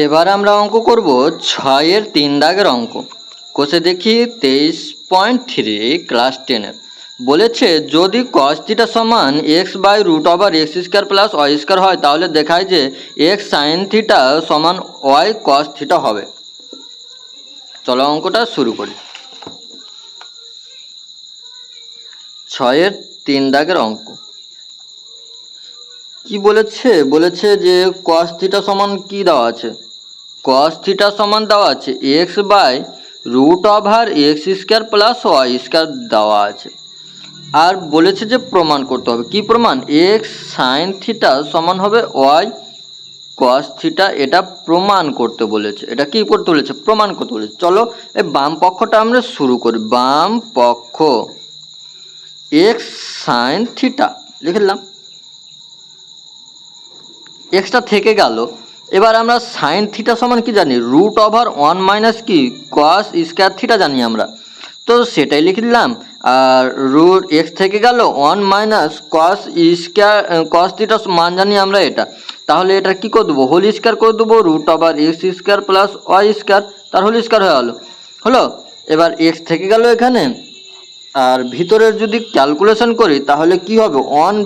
এবার আমরা অঙ্ক করব 6 এর 3 দাগের অঙ্ক। কোষে দেখি 23.3 ক্লাস 10-এর বলেছে যদি cos থিটা সমান x/√x² প্লাস y² হয় তাহলে দেখায় যে x sin থিটা সমান y cos থিটা হবে। চলো অঙ্কটা শুরু করি। 6 এর 3 দাগের অঙ্ক কি বলেছে? বলেছে যে cos থিটা সমান কি দেওয়া আছে? cos থিটা সমান দেওয়া আছে x/√x² প্লাস y² দেওয়া আছে। আর বলেছে যে প্রমাণ করতে হবে। কি প্রমাণ? x sin থিটা সমান হবে y cos থিটা, এটা প্রমাণ করতে বলেছে। এটা কি করতে বলেছে? প্রমাণ করতে বলেছে। চলো এই বাম পক্ষটা আমরা শুরু করি। বাম পক্ষ x sin থিটা লিখলাম, এক্সটা থেকে গেল। এবার আমরা সাইন থিটা সমান কি জানি? √1 মাইনাস কি cos স্কয়ার থিটা জানি আমরা, তো সেটাই লিখে দিলাম। আর রুট এক্স থেকে গেল 1 minus cos square cos theta মান জানি আমরা এটা, তাহলে এটা কি করে দেবো? হোল স্কয়ার করে দেবো। √x² প্লাস y² তার হোল স্কয়ার হয়ে গেল। হলো। এবার এক্স থেকে গেল এখানে, আর ভিতরের যদি ক্যালকুলেশন করি তাহলে কি হবে? 1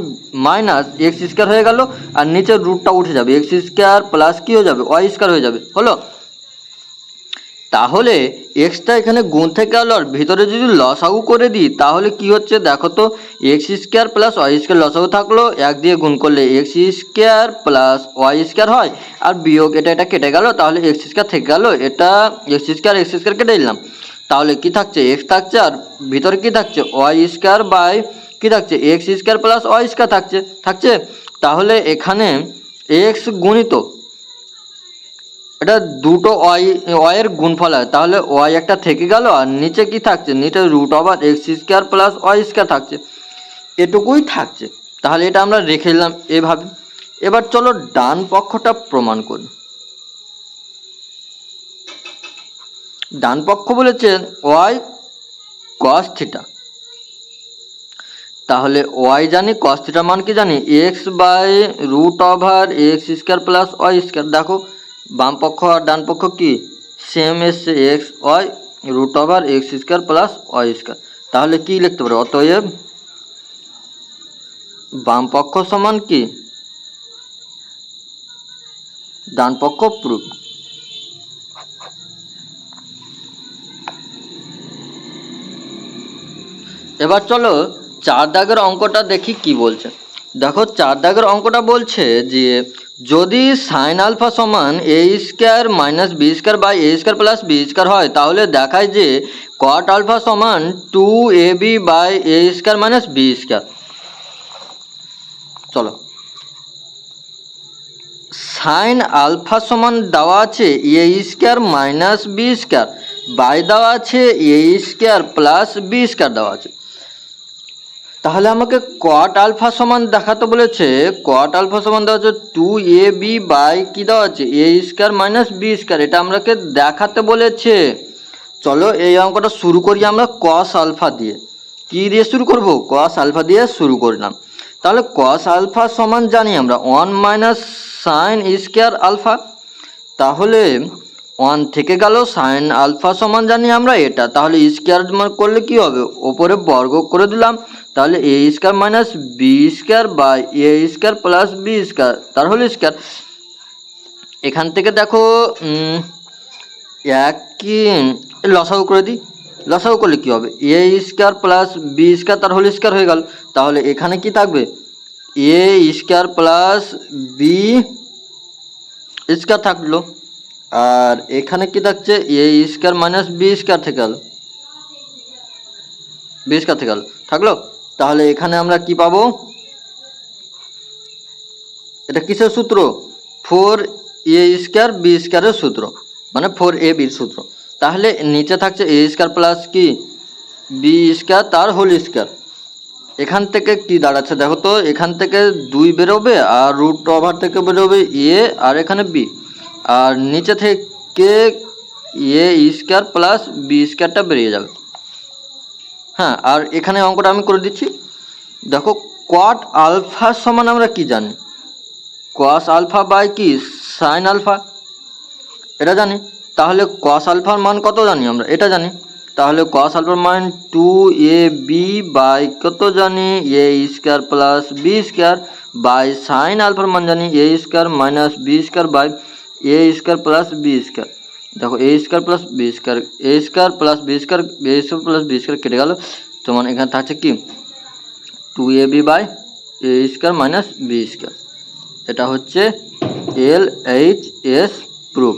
মাইনাস x² হয়ে গেল, আর নিচের রুটটা উঠে যাবে, x² প্লাস কি হয়ে যাবে? y² হয়ে যাবে। হলো। তাহলে এক্সটা এখানে গুণ থেকে গেল, আর ভিতরে যদি লসাগু করে দিই তাহলে কি হচ্ছে দেখো তো, x² প্লাস y² লসাগু থাকলো, 1 দিয়ে গুণ করলে x² প্লাস y² হয়, আর বিয়োগ এটা কেটে গেল, তাহলে x² থেকে গেল, এটা x² কেটে দিলাম। তাহলে কি থাকছে? x থাকছে, আর ভিতরে কি থাকছে? y² বাই কি থাকছে? x² প্লাস y² থাকছে। তাহলে এখানে x গুণিত এটা দুটো y এর গুণফল হয়, তাহলে y একটা থেকে গেল, আর নিচে কি থাকছে? নিচে √x² প্লাস y² থাকছে, এটুকুই থাকছে। তাহলে এটা আমরা রেখে দিলাম এভাবে। এবার চলো ডান পক্ষটা প্রমাণ করি। ডান পক্ষ বলেছে y cos থিটা, তাহলে y জানি, cos থিটা মান কি জানি? x/√x² plus y²। দেখো বাম পক্ষ আর ডান পক্ষ কি সেম এসছে, x/√x² প্লাস y²। তাহলে কি লিখতে পারো? অতএব বাম পক্ষ সমান কি ডান পক্ষ প্রুফ। এবার চলো 4 দাগের অঙ্কটা দেখি কি বলছে। দেখো 4 দাগের অঙ্কটা বলছে যে যদি সাইন আলফা সমান a² minus b² by a² plus b² হয় তাহলে দেখায় যে কট আলফা সমান 2ab by a² minus b²। চলো সাইন আলফা সমান দেওয়া আছে a² মাইনাস b² বাই দেওয়া আছে a² প্লাস b² দেওয়া আছে। তাহলে আমাকে কট আলফা সমান দেখাতে বলেছে। কট আলফা সমান দেওয়া আছে 2ab বাই কি দেওয়া আছে? a² মাইনাস b², এটা আমাকে দেখাতে বলেছে। চলো এই অঙ্কটা শুরু করি আমরা cos আলফা দিয়ে। কি দিয়ে শুরু করব? cos আলফা দিয়ে শুরু করলাম। তাহলে cos আলফা সমান জানি আমরা 1 মাইনাস সাইন স্কয়ার আলফা, তাহলে 1 থেকে গেল, সাইন আলফা সমান জানি আমরা এটা, তাহলে স্কয়ার করলে কি হবে? ওপরে বর্গ করে দিলাম, তাহলে a² minus b² by a² plus b² তার হোল স্কয়ার। এখান থেকে দেখো একই লসাগু করে দিই। লসাগু করলে কি হবে? a² প্লাস b² তার হোল স্কয়ার হয়ে গেল। তাহলে এখানে কি থাকবে? a² প্লাস b² থাকলো, আর এখানে কি থাকছে? a² মাইনাস b² থেকে গেল, b² থেকে গেল থাকলো। তাহলে এখানে আমরা কি পাবো? এটা কিসের সূত্র? 4a² b² এর সূত্র, মানে 4ab এর সূত্র। তাহলে নিচে থাকছে a² প্লাস কি b² তার হোল স্কয়ার। এখান থেকে কি দাঁড়াচ্ছে দেখো তো, এখান থেকে 2 বেরোবে, আর √ওভার থেকে বেরোবে a, আর এখানে b, আর নিচে থেকে a² প্লাস b²টা বেরিয়ে যাবে। হ্যাঁ, আর এখানে অঙ্কটা আমি করে দিচ্ছি। দেখো কট আলফা সমান আমরা কি জানি? cos আলফা বাই কি সাইন আলফা। এটা জানি। তাহলে কস আলফার মান কত জানি আমরা, এটা জানি। তাহলে কস আলফার মান 2ab বাই কত জানি A square plus B square by sine আলফার মান জানি A square minus B square by A square plus B square. দেখো A square plus B square, A square plus B square, A square plus B square কেটে গেল। তোমার এখানে থাকছে কি 2ab by A square minus B square. এটা হচ্ছে LHS proof.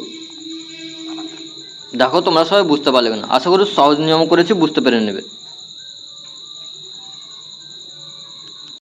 দেখো তোমরা সবাই বুঝতে পারলে না, আশা করি সহজ নিয়ম করেছি, বুঝতে পেরে নেবে।